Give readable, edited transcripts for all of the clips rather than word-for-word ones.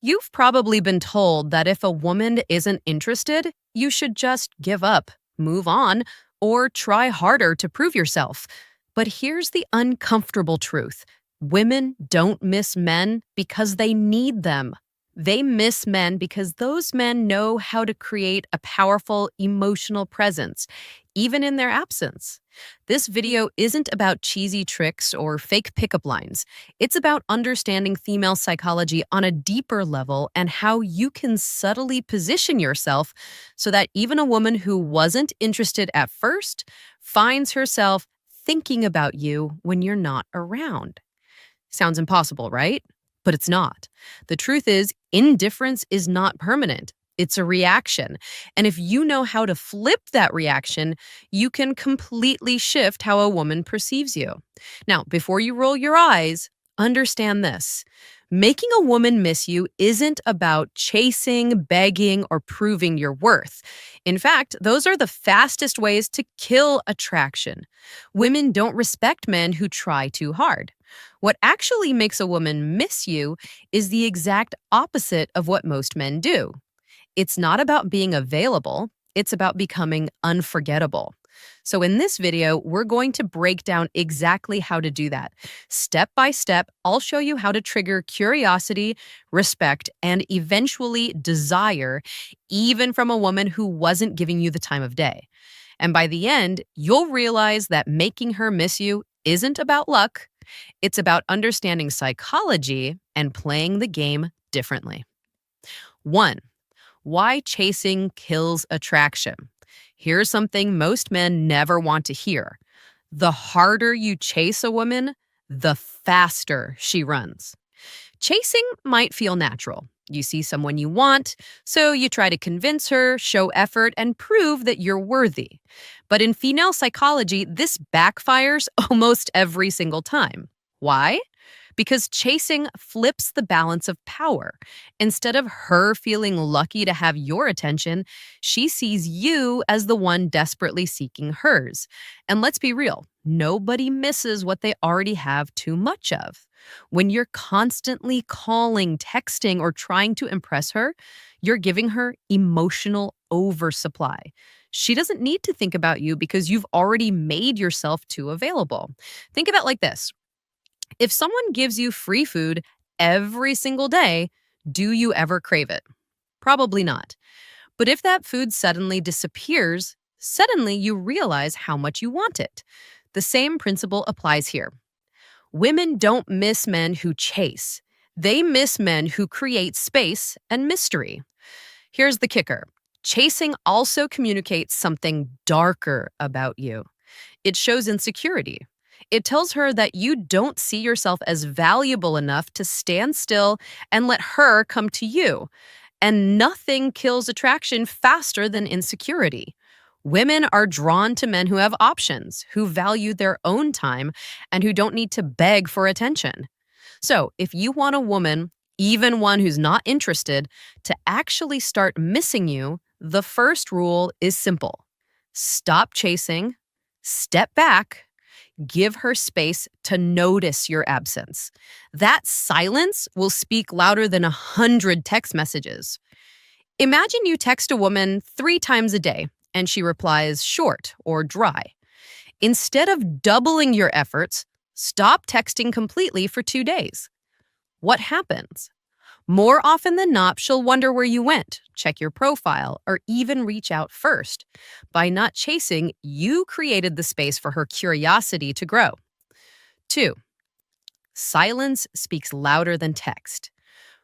You've probably been told that if a woman isn't interested, you should just give up, move on, or try harder to prove yourself. But here's the uncomfortable truth: women don't miss men because they need them. They miss men because those men know how to create a powerful emotional presence, even in their absence. This video isn't about cheesy tricks or fake pickup lines. It's about understanding female psychology on a deeper level and how you can subtly position yourself so that even a woman who wasn't interested at first finds herself thinking about you when you're not around. Sounds impossible, right? But it's not. The truth is, indifference is not permanent. It's a reaction. And if you know how to flip that reaction, you can completely shift how a woman perceives you. Now, before you roll your eyes, understand this: making a woman miss you isn't about chasing, begging, or proving your worth. In fact, those are the fastest ways to kill attraction. Women don't respect men who try too hard. What actually makes a woman miss you is the exact opposite of what most men do. It's not about being available, it's about becoming unforgettable. So in this video, we're going to break down exactly how to do that. Step by step, I'll show you how to trigger curiosity, respect, and eventually desire, even from a woman who wasn't giving you the time of day. And by the end, you'll realize that making her miss you isn't about luck. It's about understanding psychology and playing the game differently. 1. Why chasing kills attraction. Here's something most men never want to hear: the harder you chase a woman, the faster she runs. Chasing might feel natural. You see someone you want, so you try to convince her, show effort, and prove that you're worthy. But in female psychology, this backfires almost every single time. Why? Because chasing flips the balance of power. Instead of her feeling lucky to have your attention, she sees you as the one desperately seeking hers. And let's be real, nobody misses what they already have too much of. When you're constantly calling, texting, or trying to impress her, you're giving her emotional oversupply. She doesn't need to think about you because you've already made yourself too available. Think of it like this: if someone gives you free food every single day, do you ever crave it? Probably not. But if that food suddenly disappears, suddenly you realize how much you want it. The same principle applies here. Women don't miss men who chase. They miss men who create space and mystery. Here's the kicker: chasing also communicates something darker about you. It shows insecurity. It tells her that you don't see yourself as valuable enough to stand still and let her come to you. And nothing kills attraction faster than insecurity. Women are drawn to men who have options, who value their own time, and who don't need to beg for attention. So, if you want a woman, even one who's not interested, to actually start missing you, the first rule is simple: stop chasing, step back, give her space to notice your absence. That silence will speak louder than 100 text messages. Imagine you text a woman 3 times a day and she replies short or dry. Instead of doubling your efforts, stop texting completely for 2 days. What happens? More often than not, she'll wonder where you went, check your profile, or even reach out first. By not chasing, you created the space for her curiosity to grow. 2. Silence speaks louder than text.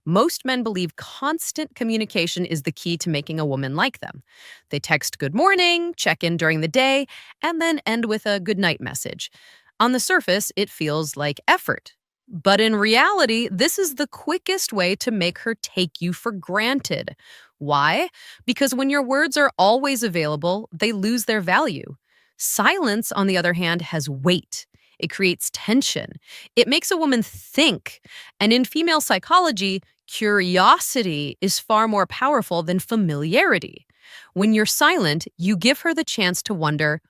Most men believe constant communication is the key to making a woman like them. They text good morning, check in during the day, and then end with a good night message. On the surface, it feels like effort. But in reality, this is the quickest way to make her take you for granted. Why? Because when your words are always available, they lose their value. Silence, on the other hand, has weight. It creates tension. It makes a woman think. And in female psychology, curiosity is far more powerful than familiarity. When you're silent, you give her the chance to wonder,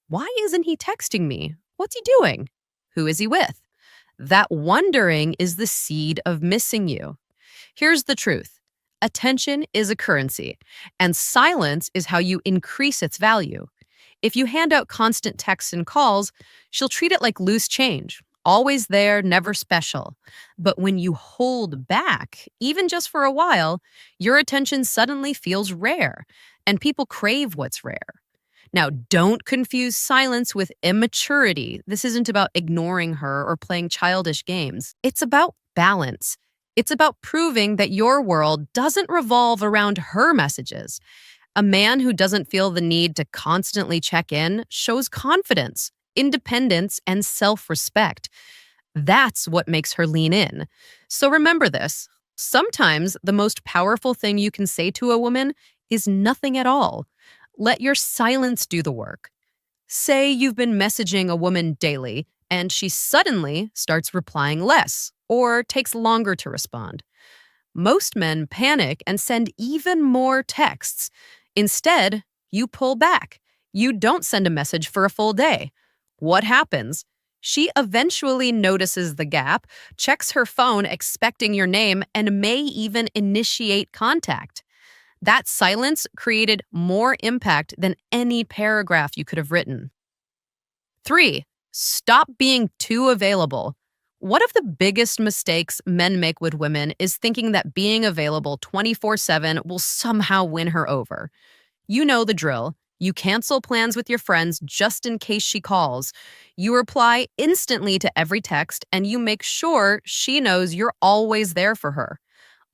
why isn't he texting me? What's he doing? Who is he with? That wondering is the seed of missing you. Here's the truth. Attention is a currency, and silence is how you increase its value. If you hand out constant texts and calls, she'll treat it like loose change, always there, never special. But when you hold back, even just for a while, your attention suddenly feels rare, and people crave what's rare. Now, don't confuse silence with immaturity. This isn't about ignoring her or playing childish games. It's about balance. It's about proving that your world doesn't revolve around her messages. A man who doesn't feel the need to constantly check in shows confidence, independence, and self respect. That's what makes her lean in. So remember this. Sometimes the most powerful thing you can say to a woman is nothing at all. Let your silence do the work. Say you've been messaging a woman daily and she suddenly starts replying less or takes longer to respond. Most men panic and send even more texts. Instead, you pull back. You don't send a message for a full day. What happens? She eventually notices the gap, checks her phone expecting your name, and may even initiate contact. That silence created more impact than any paragraph you could have written. 3. Stop being too available. One of the biggest mistakes men make with women is thinking that being available 24/7 will somehow win her over. You know the drill. You cancel plans with your friends just in case she calls. You reply instantly to every text, and you make sure she knows you're always there for her.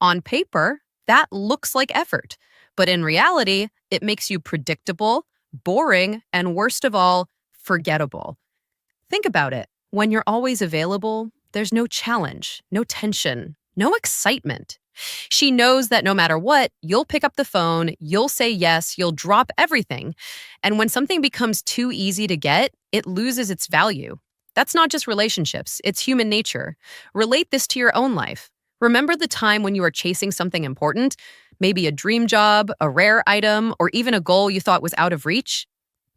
On paper, that looks like effort, but in reality, it makes you predictable, boring, and worst of all, forgettable. Think about it. When you're always available, there's no challenge, no tension, no excitement. She knows that no matter what, you'll pick up the phone, you'll say yes, you'll drop everything. And when something becomes too easy to get, it loses its value. That's not just relationships, it's human nature. Relate this to your own life. Remember the time when you were chasing something important, maybe a dream job, a rare item, or even a goal you thought was out of reach?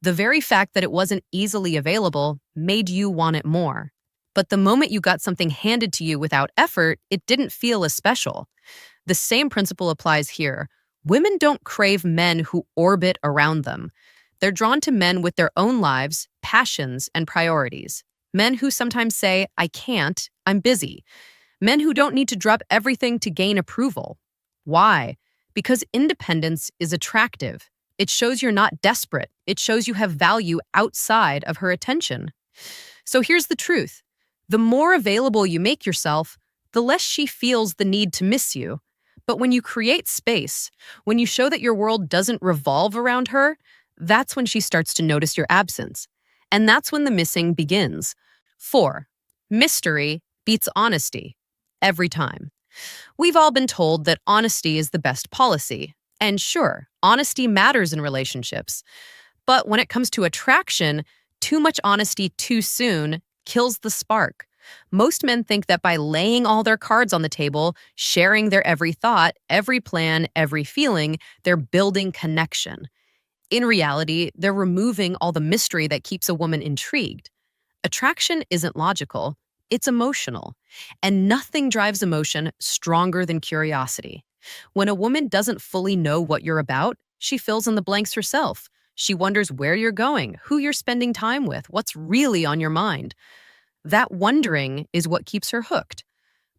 The very fact that it wasn't easily available made you want it more. But the moment you got something handed to you without effort, it didn't feel as special. The same principle applies here. Women don't crave men who orbit around them. They're drawn to men with their own lives, passions, and priorities. Men who sometimes say, I can't, I'm busy. Men who don't need to drop everything to gain approval. Why? Because independence is attractive. It shows you're not desperate. It shows you have value outside of her attention. So here's the truth. The more available you make yourself, the less she feels the need to miss you. But when you create space, when you show that your world doesn't revolve around her, that's when she starts to notice your absence. And that's when the missing begins. 4. Mystery beats honesty. Every time. We've all been told that honesty is the best policy. And sure, honesty matters in relationships. But when it comes to attraction, too much honesty too soon kills the spark. Most men think that by laying all their cards on the table, sharing their every thought, every plan, every feeling, they're building connection. In reality, they're removing all the mystery that keeps a woman intrigued. Attraction isn't logical, it's emotional. And nothing drives emotion stronger than curiosity. When a woman doesn't fully know what you're about, she fills in the blanks herself. She wonders where you're going, who you're spending time with, what's really on your mind. That wondering is what keeps her hooked.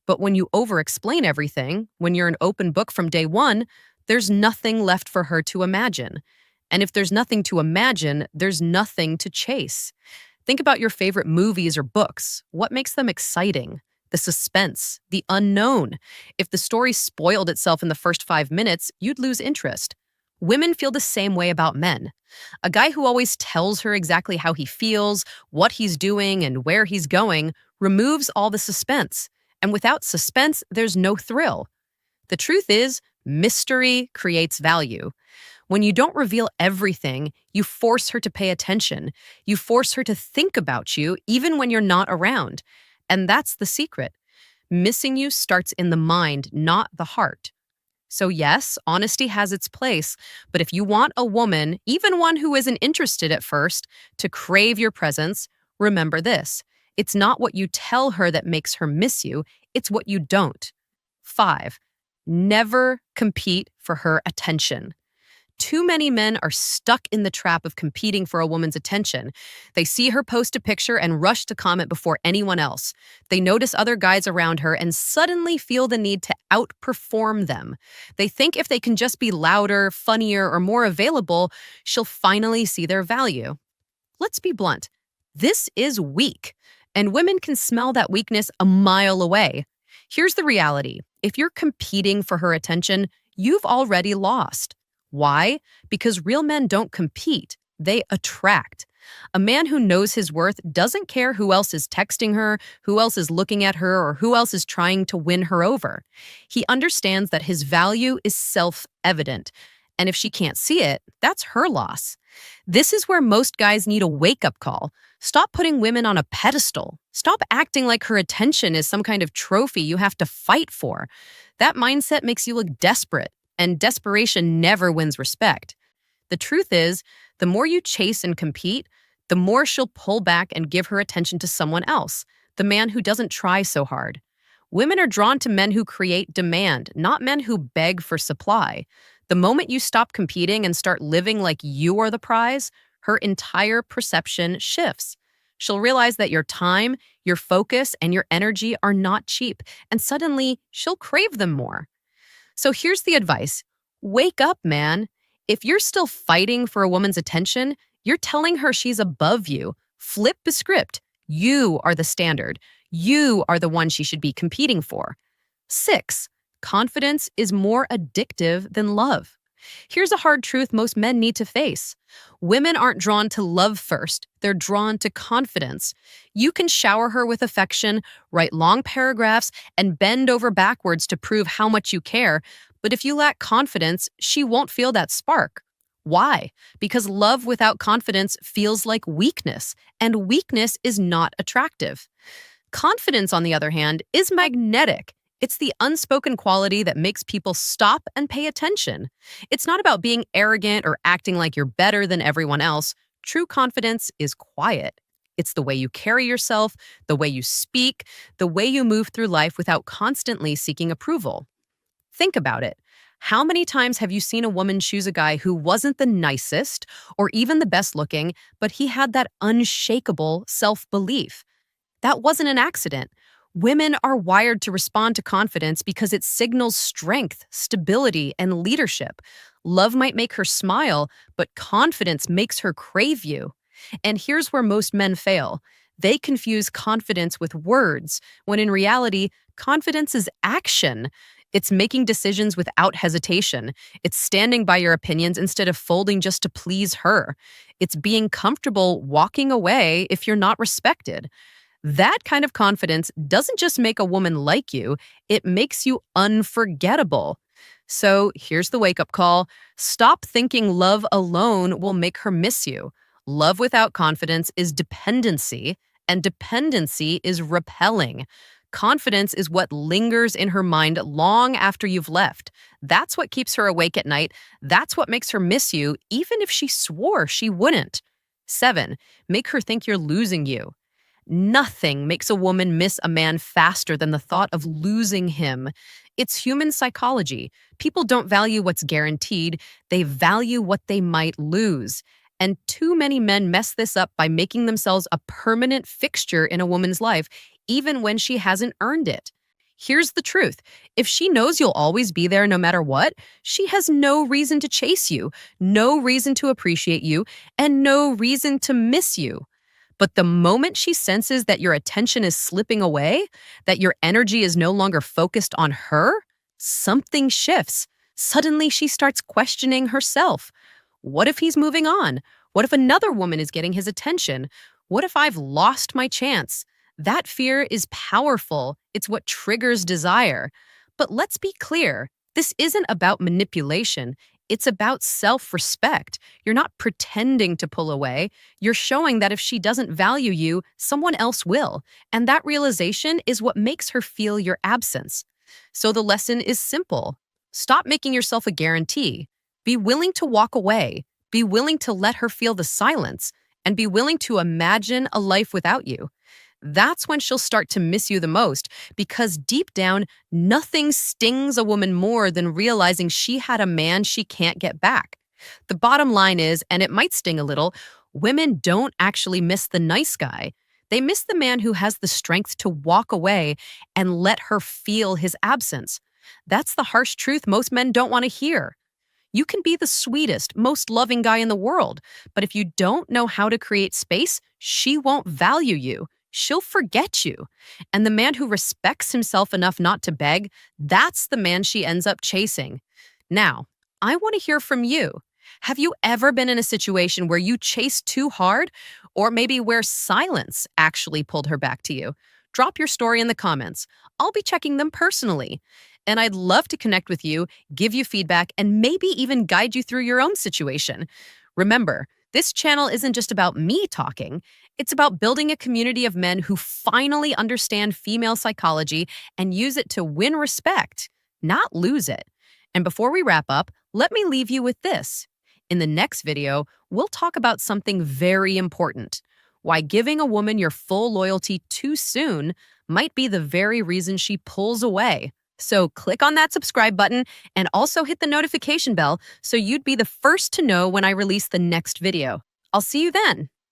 But when you over-explain everything, when you're an open book from day one, there's nothing left for her to imagine. And if there's nothing to imagine, there's nothing to chase. Think about your favorite movies or books. What makes them exciting? The suspense, the unknown. If the story spoiled itself in the first 5 minutes, you'd lose interest. Women feel the same way about men. A guy who always tells her exactly how he feels, what he's doing, and where he's going removes all the suspense. And without suspense, there's no thrill. The truth is, mystery creates value. When you don't reveal everything, you force her to pay attention. You force her to think about you, even when you're not around. And that's the secret. Missing you starts in the mind, not the heart. So yes, honesty has its place, but if you want a woman, even one who isn't interested at first, to crave your presence, remember this. It's not what you tell her that makes her miss you, it's what you don't. 5. Never compete for her attention. Too many men are stuck in the trap of competing for a woman's attention. They see her post a picture and rush to comment before anyone else. They notice other guys around her and suddenly feel the need to outperform them. They think if they can just be louder, funnier, or more available, she'll finally see their value. Let's be blunt. This is weak, and women can smell that weakness a mile away. Here's the reality. If you're competing for her attention, you've already lost. Why? Because real men don't compete, they attract. A man who knows his worth doesn't care who else is texting her, who else is looking at her, or who else is trying to win her over. He understands that his value is self-evident, and if she can't see it, that's her loss. This is where most guys need a wake-up call. Stop putting women on a pedestal. Stop acting like her attention is some kind of trophy you have to fight for. That mindset makes you look desperate, and desperation never wins respect. The truth is, the more you chase and compete, the more she'll pull back and give her attention to someone else, the man who doesn't try so hard. Women are drawn to men who create demand, not men who beg for supply. The moment you stop competing and start living like you are the prize, her entire perception shifts. She'll realize that your time, your focus, and your energy are not cheap, and suddenly she'll crave them more. So here's the advice. Wake up, man. If you're still fighting for a woman's attention, you're telling her she's above you. Flip the script. You are the standard. You are the one she should be competing for. 6. Confidence is more addictive than love. Here's a hard truth most men need to face. Women aren't drawn to love first. They're drawn to confidence. You can shower her with affection, write long paragraphs, and bend over backwards to prove how much you care. But if you lack confidence, she won't feel that spark. Why? Because love without confidence feels like weakness, and weakness is not attractive. Confidence, on the other hand, is magnetic. It's the unspoken quality that makes people stop and pay attention. It's not about being arrogant or acting like you're better than everyone else. True confidence is quiet. It's the way you carry yourself, the way you speak, the way you move through life without constantly seeking approval. Think about it. How many times have you seen a woman choose a guy who wasn't the nicest or even the best looking, but he had that unshakable self-belief? That wasn't an accident. Women are wired to respond to confidence because it signals strength, stability, and leadership. Love might make her smile, but confidence makes her crave you. And here's where most men fail. They confuse confidence with words, when in reality, confidence is action. It's making decisions without hesitation. It's standing by your opinions instead of folding just to please her. It's being comfortable walking away if you're not respected. That kind of confidence doesn't just make a woman like you, it makes you unforgettable. So here's the wake-up call. Stop thinking love alone will make her miss you. Love without confidence is dependency, and dependency is repelling. Confidence is what lingers in her mind long after you've left. That's what keeps her awake at night. That's what makes her miss you, even if she swore she wouldn't. 7. Make her think you're losing you. Nothing makes a woman miss a man faster than the thought of losing him. It's human psychology. People don't value what's guaranteed, they value what they might lose. And too many men mess this up by making themselves a permanent fixture in a woman's life, even when she hasn't earned it. Here's the truth. If she knows you'll always be there no matter what, she has no reason to chase you, no reason to appreciate you, and no reason to miss you. But the moment she senses that your attention is slipping away, that your energy is no longer focused on her, something shifts. Suddenly she starts questioning herself. What if he's moving on? What if another woman is getting his attention? What if I've lost my chance? That fear is powerful. It's what triggers desire. But let's be clear, this isn't about manipulation. It's about self-respect. You're not pretending to pull away. You're showing that if she doesn't value you, someone else will. And that realization is what makes her feel your absence. So the lesson is simple. Stop making yourself a guarantee. Be willing to walk away. Be willing to let her feel the silence. And be willing to imagine a life without you. That's when she'll start to miss you the most because deep down, nothing stings a woman more than realizing she had a man she can't get back. The bottom line is, and it might sting a little, women don't actually miss the nice guy. They miss the man who has the strength to walk away and let her feel his absence. That's the harsh truth most men don't want to hear. You can be the sweetest, most loving guy in the world, but if you don't know how to create space, she won't value you. She'll forget you. And the man who respects himself enough not to beg, that's the man she ends up chasing. Now, I want to hear from you. Have you ever been in a situation where you chased too hard, or maybe where silence actually pulled her back to you? Drop your story in the comments. I'll be checking them personally. And I'd love to connect with you, give you feedback, and maybe even guide you through your own situation. Remember, this channel isn't just about me talking. It's about building a community of men who finally understand female psychology and use it to win respect, not lose it. And before we wrap up, let me leave you with this. In the next video, we'll talk about something very important: why giving a woman your full loyalty too soon might be the very reason she pulls away. So click on that subscribe button and also hit the notification bell so you'd be the first to know when I release the next video. I'll see you then.